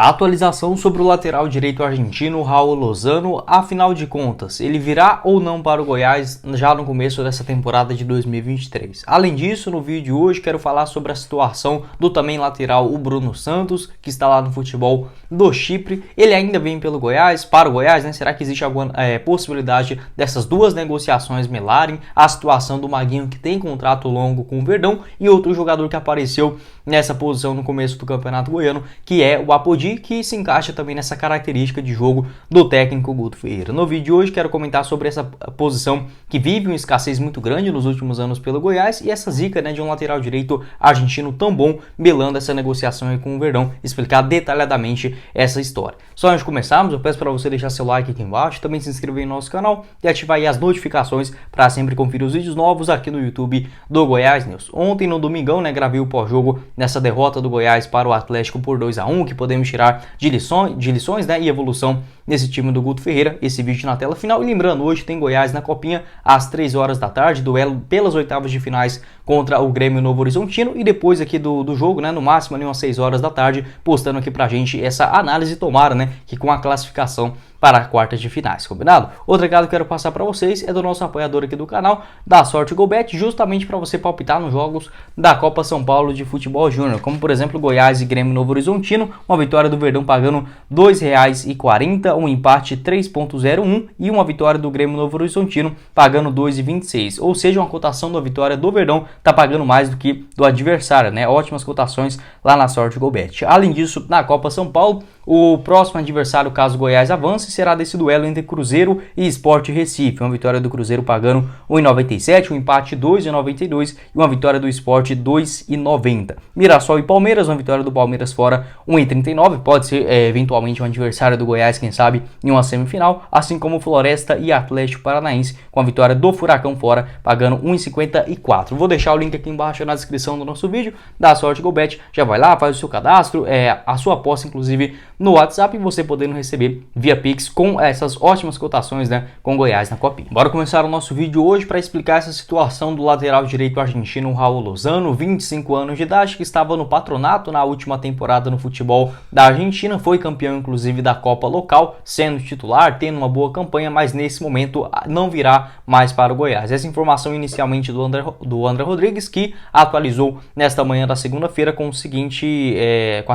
A atualização sobre o lateral direito argentino Raul Lozano, afinal de contas, ele virá ou não para o Goiás já no começo dessa temporada de 2023. Além disso, no vídeo de hoje quero falar sobre a situação do também lateral o Bruno Santos, que está lá no futebol do Chipre. Ele ainda vem pelo Goiás, para o Goiás, né? Será que existe alguma possibilidade dessas duas negociações melarem? A situação do Maguinho, que tem contrato longo com o Verdão, e outro jogador que apareceu nessa posição no começo do Campeonato Goiano, que é o Apodi, que se encaixa também nessa característica de jogo do técnico Guto Ferreira. No vídeo de hoje quero comentar sobre essa posição que vive uma escassez muito grande nos últimos anos pelo Goiás e essa zica, né, de um lateral direito argentino tão bom melando essa negociação aí com o Verdão, explicar detalhadamente essa história. Só antes de começarmos, eu peço para você deixar seu like aqui embaixo, também se inscrever no nosso canal e ativar aí as notificações para sempre conferir os vídeos novos aqui no YouTube do Goiás News. Ontem no domingão, né, gravei o pós-jogo nessa derrota do Goiás para o Atlético por 2-1, que podemos tirar de lições, né, e evolução nesse time do Guto Ferreira. Esse vídeo na tela final. E lembrando, hoje tem Goiás na Copinha às 3 horas da tarde, duelo pelas oitavas de finais contra o Grêmio Novo Horizontino, e depois aqui do jogo, né, no máximo ali umas 6 horas da tarde, postando aqui pra gente essa análise, tomara, né, que com a classificação para a quartas de finais, combinado? Outro recado que eu quero passar para vocês é do nosso apoiador aqui do canal, da Sorte GoBet, justamente para você palpitar nos jogos da Copa São Paulo de Futebol Júnior, como por exemplo Goiás e Grêmio Novo Horizontino, uma vitória do Verdão pagando R$ 2,40, um empate 3,01 e uma vitória do Grêmio Novo Horizontino pagando R$ 2,26, ou seja, uma cotação da vitória do Verdão tá pagando mais do que do adversário, né? Ótimas cotações lá na Sorte GoBet. Além disso, na Copa São Paulo, o próximo adversário, caso Goiás avance, será desse duelo entre Cruzeiro e Sport Recife. Uma vitória do Cruzeiro pagando R$ 1,97, um empate R$ 2,92 e uma vitória do Sport R$ 2,90. Mirassol e Palmeiras, uma vitória do Palmeiras fora R$ 1,39. Pode ser eventualmente um adversário do Goiás, quem sabe, em uma semifinal. Assim como Floresta e Atlético Paranaense, com a vitória do Furacão fora, pagando R$ 1,54. Vou deixar o link aqui embaixo na descrição do nosso vídeo, da Sorte GoBet. Já vai lá, faz o seu cadastro, a sua aposta, inclusive, no WhatsApp, e você podendo receber via Pix com essas ótimas cotações, né, com Goiás na Copinha. Bora começar o nosso vídeo hoje para explicar essa situação do lateral direito argentino Raul Lozano, 25 anos de idade, que estava no Patronato na última temporada no futebol da Argentina, foi campeão inclusive da Copa local, sendo titular, tendo uma boa campanha, mas nesse momento não virá mais para o Goiás. Essa informação inicialmente do André Rodrigues, que atualizou nesta manhã da segunda-feira com a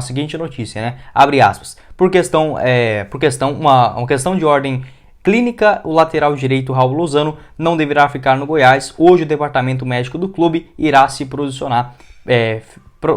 seguinte notícia, né? Abre aspas. Uma questão de ordem clínica, o lateral direito Raul Lozano não deverá ficar no Goiás. Hoje o departamento médico do clube irá se posicionar,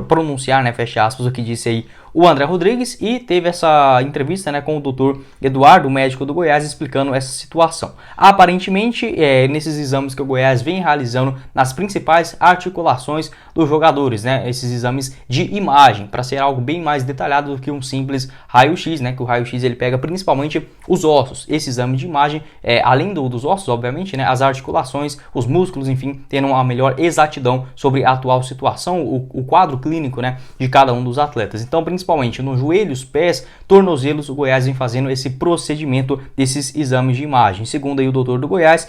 pronunciar, né, fecha aspas, o que disse aí o André Rodrigues, e teve essa entrevista, né, com o Dr. Eduardo, médico do Goiás, explicando essa situação. Aparentemente, nesses exames que o Goiás vem realizando nas principais articulações dos jogadores, né, esses exames de imagem, para ser algo bem mais detalhado do que um simples raio-x, né, que o raio-x ele pega principalmente os ossos. Esse exame de imagem, além dos ossos, obviamente, né, as articulações, os músculos, enfim, tendo uma melhor exatidão sobre a atual situação, o quadro clínico, né, de cada um dos atletas. Então, principalmente nos joelhos, pés, tornozelos, o Goiás vem fazendo esse procedimento desses exames de imagem. Segundo aí o doutor do Goiás,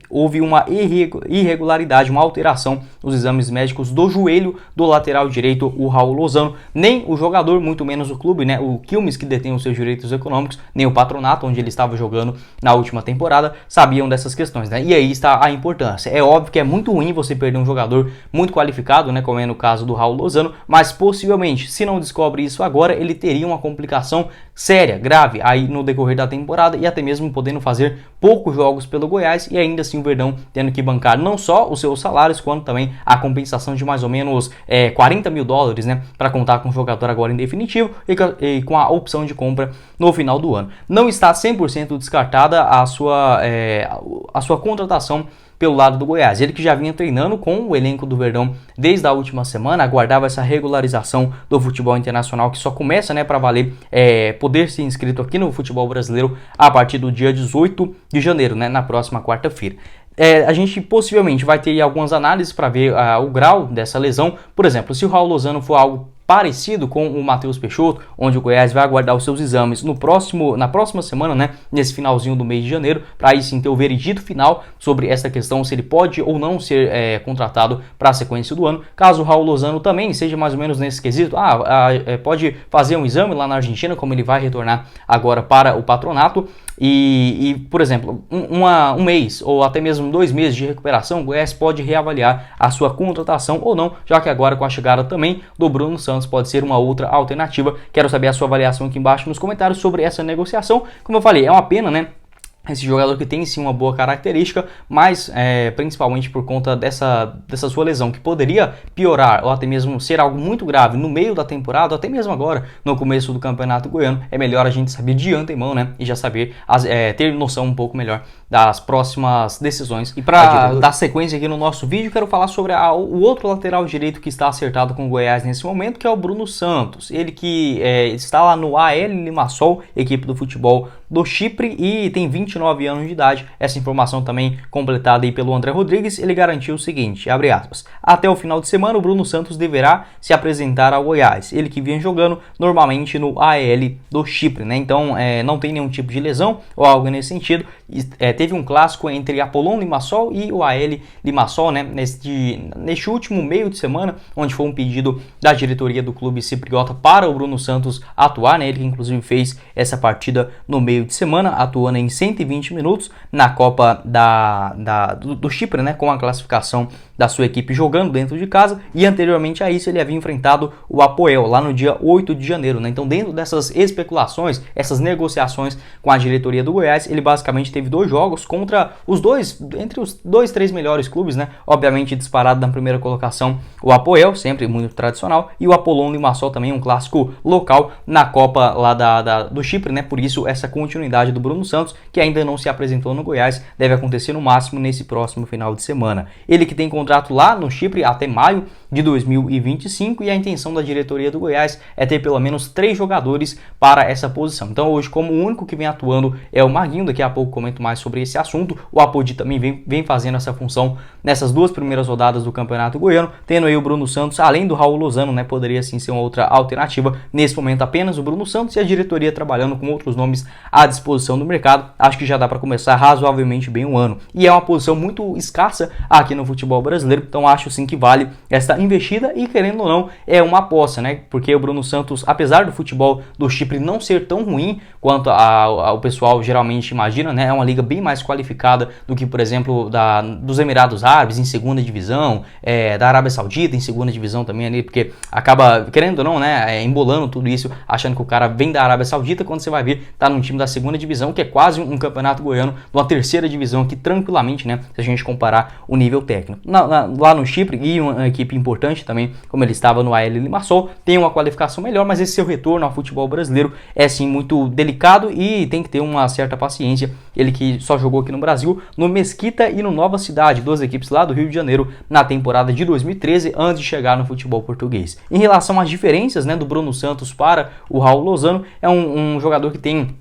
houve uma irregularidade, uma alteração nos exames médicos do joelho do lateral direito, o Raul Lozano. Nem o jogador, muito menos o clube, né, o Quilmes, que detém os seus direitos econômicos, nem o Patronato, onde ele estava jogando na última temporada, sabiam dessas questões, né? E aí está a importância. É óbvio que é muito ruim você perder um jogador muito qualificado, né, como é no caso do Raul Lozano, mas possivelmente, se não descobre isso agora, ele teria uma complicação séria, grave aí no decorrer da temporada, e até mesmo podendo fazer poucos jogos pelo Goiás, e ainda assim o Verdão tendo que bancar não só os seus salários, quanto também a compensação de mais ou menos $40 mil, né, para contar com o jogador agora em definitivo e com a opção de compra no final do ano. Não está 100% descartada a sua contratação pelo lado do Goiás. Ele que já vinha treinando com o elenco do Verdão desde a última semana, aguardava essa regularização do futebol internacional, que só começa, né, para valer, poder ser inscrito aqui no futebol brasileiro a partir do dia 18 de janeiro, né, na próxima quarta-feira. A gente possivelmente vai ter algumas análises para ver o grau dessa lesão. Por exemplo, se o Raul Lozano for algo parecido com o Matheus Peixoto, onde o Goiás vai aguardar os seus exames na próxima semana, né, nesse finalzinho do mês de janeiro, para aí sim ter o veredito final sobre essa questão, se ele pode ou não ser contratado para a sequência do ano. Caso o Raul Lozano também seja mais ou menos nesse quesito, pode fazer um exame lá na Argentina, como ele vai retornar agora para o Patronato. E por exemplo, um mês ou até mesmo 2 meses de recuperação, o Goiás pode reavaliar a sua contratação ou não, já que agora com a chegada também do Bruno Santos pode ser uma outra alternativa. Quero saber a sua avaliação aqui embaixo nos comentários sobre essa negociação. Como eu falei, é uma pena, né? Esse jogador que tem sim uma boa característica, mas principalmente por conta dessa sua lesão, que poderia piorar ou até mesmo ser algo muito grave no meio da temporada, ou até mesmo agora no começo do Campeonato Goiano, é melhor a gente saber de antemão, né? E já saber, ter noção um pouco melhor das próximas decisões. E para dar sequência aqui no nosso vídeo, quero falar sobre o outro lateral direito que está acertado com o Goiás nesse momento, que é o Bruno Santos. Ele que está lá no AL Limassol, equipe do futebol do Chipre, e tem 29 anos de idade. Essa informação também completada aí pelo André Rodrigues. Ele garantiu o seguinte, abre aspas: até o final de semana o Bruno Santos deverá se apresentar ao Goiás. Ele que vinha jogando normalmente no AL do Chipre, né? Então não tem nenhum tipo de lesão ou algo nesse sentido. Teve um clássico entre Apollon Limassol e o AL Limassol, né? Neste último meio de semana, onde foi um pedido da diretoria do clube cipriota para o Bruno Santos atuar, né? Ele que inclusive fez essa partida no meio de semana, atuando em 120 minutos na Copa do Chipre, né, com a classificação da sua equipe jogando dentro de casa, e anteriormente a isso ele havia enfrentado o Apoel lá no dia 8 de janeiro, né? Então, dentro dessas especulações, essas negociações com a diretoria do Goiás, ele basicamente teve 2 jogos contra entre os 3 melhores clubes, né? Obviamente disparado na primeira colocação o Apoel, sempre muito tradicional, e o Apollon Limassol também, um clássico local na Copa lá do Chipre, né? Por isso essa continuidade do Bruno Santos, que ainda não se apresentou no Goiás, deve acontecer no máximo nesse próximo final de semana. Ele que tem contrato lá no Chipre até maio de 2025, e a intenção da diretoria do Goiás é ter pelo menos 3 jogadores para essa posição. Então hoje, como o único que vem atuando é o Maguinho, daqui a pouco comento mais sobre esse assunto. O Apodi também vem fazendo essa função nessas 2 primeiras rodadas do Campeonato Goiano, tendo aí o Bruno Santos, além do Raul Lozano, né? Poderia sim ser uma outra alternativa. Nesse momento apenas o Bruno Santos, e a diretoria trabalhando com outros nomes à disposição do mercado. Acho que já dá para começar razoavelmente bem o ano, e é uma posição muito escassa aqui no futebol brasileiro, então acho sim que vale essa investida, e querendo ou não, é uma aposta, né? Porque o Bruno Santos, apesar do futebol do Chipre não ser tão ruim quanto o pessoal geralmente imagina, né? É uma liga bem mais qualificada do que, por exemplo, dos Emirados Árabes em segunda divisão, da Arábia Saudita em segunda divisão também ali, porque acaba, querendo ou não, né, embolando tudo isso, achando que o cara vem da Arábia Saudita, quando você vai ver, tá num time da segunda divisão, que é quase um campeonato goiano, uma terceira divisão aqui, tranquilamente, né? Se a gente comparar o nível técnico. Lá no Chipre, e uma equipe importante também, como ele estava no AL Limassol, tem uma qualificação melhor, mas esse seu retorno ao futebol brasileiro é sim muito delicado e tem que ter uma certa paciência. Ele que só jogou aqui no Brasil, no Mesquita e no Nova Cidade, 2 equipes lá do Rio de Janeiro, na temporada de 2013, antes de chegar no futebol português. Em relação às diferenças, né, do Bruno Santos para o Raul Lozano, é um jogador que tem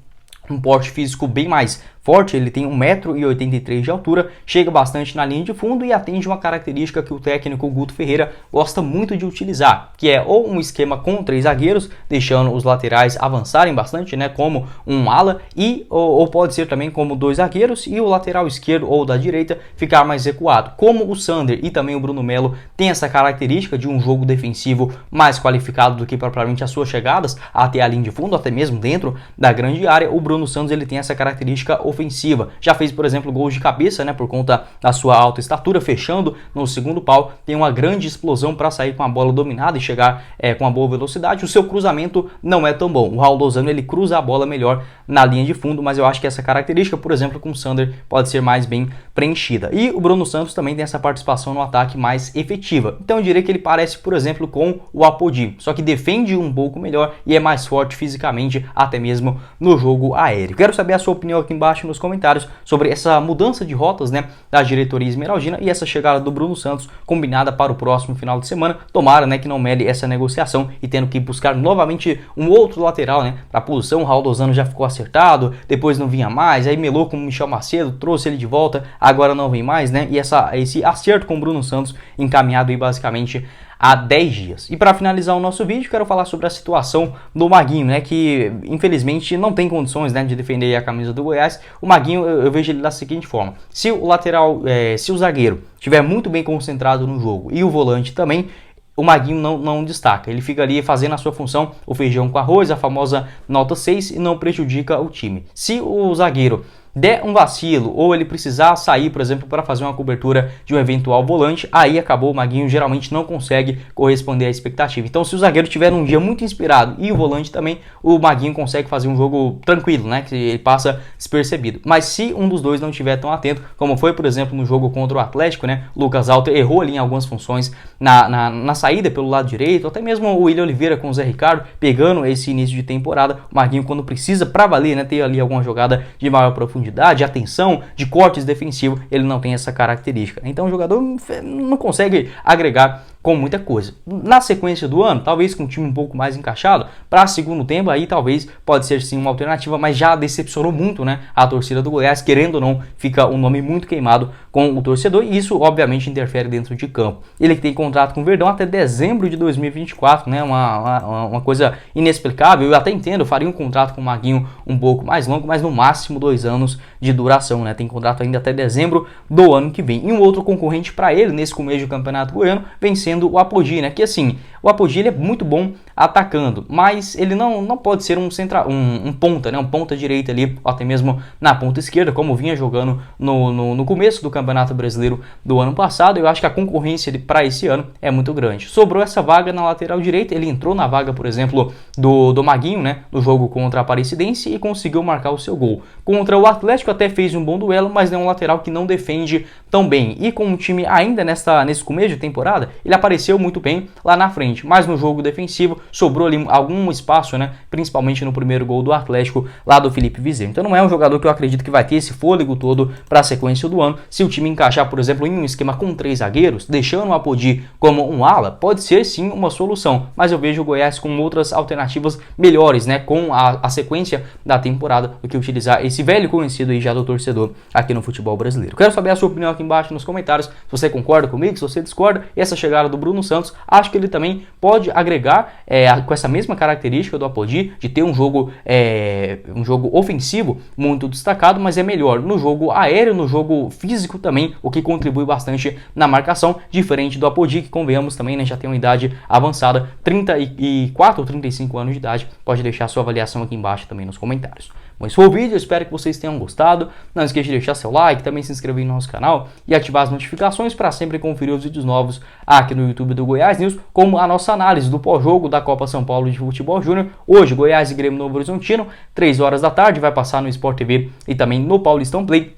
um porte físico bem mais forte. Ele tem 1,83 m de altura, chega bastante na linha de fundo e atende uma característica que o técnico Guto Ferreira gosta muito de utilizar, que é ou um esquema com 3 zagueiros, deixando os laterais avançarem bastante, né, como um ala, ou pode ser também como 2 zagueiros e o lateral esquerdo ou da direita ficar mais recuado. Como o Sander e também o Bruno Melo tem essa característica de um jogo defensivo mais qualificado do que propriamente as suas chegadas até a linha de fundo, até mesmo dentro da grande área, o Bruno Santos ele tem essa característica ofensiva. Já fez, por exemplo, gols de cabeça, né, por conta da sua alta estatura, fechando no segundo pau, tem uma grande explosão para sair com a bola dominada e chegar com uma boa velocidade. O seu cruzamento não é tão bom. O Raul Lozano ele cruza a bola melhor na linha de fundo, mas eu acho que essa característica, por exemplo, com o Sander, pode ser mais bem preenchida. E o Bruno Santos também tem essa participação no ataque mais efetiva. Então eu diria que ele parece, por exemplo, com o Apodi, só que defende um pouco melhor e é mais forte fisicamente, até mesmo no jogo aéreo. Quero saber a sua opinião aqui embaixo nos comentários sobre essa mudança de rotas, né, da diretoria esmeraldina e essa chegada do Bruno Santos combinada para o próximo final de semana. Tomara, né, que não mele essa negociação e tendo que buscar novamente um outro lateral, né, para a posição. O Raul Lozano já ficou acertado, depois não vinha mais, aí melou com o Michel Macedo, trouxe ele de volta, agora não vem mais, né, e esse acerto com o Bruno Santos encaminhado aí basicamente há 10 dias. E para finalizar o nosso vídeo, quero falar sobre a situação do Maguinho, né, que infelizmente não tem condições, né, de defender a camisa do Goiás. O Maguinho, eu vejo ele da seguinte forma: se o lateral, se o zagueiro estiver muito bem concentrado no jogo e o volante também, o Maguinho não destaca, ele fica ali fazendo a sua função, o feijão com arroz, a famosa nota 6, e não prejudica o time. Se o zagueiro der um vacilo ou ele precisar sair, por exemplo, para fazer uma cobertura de um eventual volante, aí acabou, o Maguinho geralmente não consegue corresponder à expectativa. Então, se o zagueiro tiver um dia muito inspirado e o volante também, o Maguinho consegue fazer um jogo tranquilo, né, que ele passa despercebido. Mas se um dos dois não estiver tão atento, como foi, por exemplo, no jogo contra o Atlético, né, Lucas Alter errou ali em algumas funções na saída pelo lado direito, até mesmo o William Oliveira com o Zé Ricardo, pegando esse início de temporada, o Maguinho, quando precisa para valer, né, ter ali alguma jogada de maior profundidade, de atenção, de cortes defensivos, ele não tem essa característica. Então o jogador não consegue agregar com muita coisa. Na sequência do ano, talvez com um time um pouco mais encaixado, para segundo tempo, aí talvez pode ser sim uma alternativa, mas já decepcionou muito, né, a torcida do Goiás, querendo ou não, fica um nome muito queimado com o torcedor, e isso obviamente interfere dentro de campo. Ele tem contrato com o Verdão até dezembro de 2024, né, uma coisa inexplicável. Eu até entendo, eu faria um contrato com o Maguinho um pouco mais longo, mas no máximo 2 anos de duração, né, tem contrato ainda até dezembro do ano que vem. E um outro concorrente para ele nesse começo do Campeonato Goiano vem sendo o Apodi, né? Que assim, o Apodi ele é muito bom atacando, mas ele não pode ser um ponta, né? Um ponta direita ali, ou até mesmo na ponta esquerda, como vinha jogando no começo do Campeonato Brasileiro do ano passado. Eu acho que a concorrência para esse ano é muito grande. Sobrou essa vaga na lateral direita, ele entrou na vaga, por exemplo, do Maguinho, né? No jogo contra a Aparecidense e conseguiu marcar o seu gol. Contra o Atlético até fez um bom duelo, mas é um lateral que não defende tão bem. E com o time ainda nesse começo de temporada, ele apareceu muito bem lá na frente, mas no jogo defensivo sobrou ali algum espaço, né? Principalmente no primeiro gol do Atlético, lá do Felipe Viseu. Então não é um jogador que eu acredito que vai ter esse fôlego todo para a sequência do ano. Se o time encaixar, por exemplo, em um esquema com 3 zagueiros, deixando o Apodi como um ala, pode ser sim uma solução, mas eu vejo o Goiás com outras alternativas melhores, né? Com a sequência da temporada, do que utilizar esse velho conhecido aí já do torcedor aqui no futebol brasileiro. Quero saber a sua opinião aqui embaixo nos comentários, se você concorda comigo, se você discorda. E essa chegada do Bruno Santos, acho que ele também pode agregar com essa mesma característica do Apodi, de ter um jogo ofensivo muito destacado, mas é melhor no jogo aéreo, no jogo físico também, o que contribui bastante na marcação, diferente do Apodi, que convenhamos também, né, já tem uma idade avançada, 34 ou 35 anos de idade. Pode deixar sua avaliação aqui embaixo também nos comentários. Bom, esse foi o vídeo, eu espero que vocês tenham gostado. Não esqueça de deixar seu like, também se inscrever no nosso canal e ativar as notificações para sempre conferir os vídeos novos aqui no YouTube do Goiás News, como a nossa análise do pós-jogo da Copa São Paulo de Futebol Júnior. Hoje, Goiás e Grêmio Novo Horizontino, 3 horas da tarde, vai passar no Sport TV e também no Paulistão Play.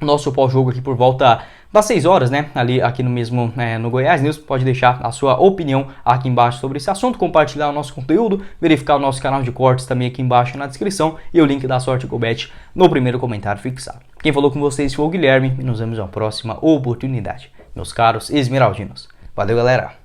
Nosso pós-jogo aqui por volta das 6 horas, né, ali aqui no mesmo, no Goiás News. Pode deixar a sua opinião aqui embaixo sobre esse assunto, compartilhar o nosso conteúdo, verificar o nosso canal de cortes também aqui embaixo na descrição e o link da Sorte Gobet no primeiro comentário fixado. Quem falou com vocês foi o Guilherme e nos vemos na próxima oportunidade, meus caros esmeraldinos. Valeu, galera!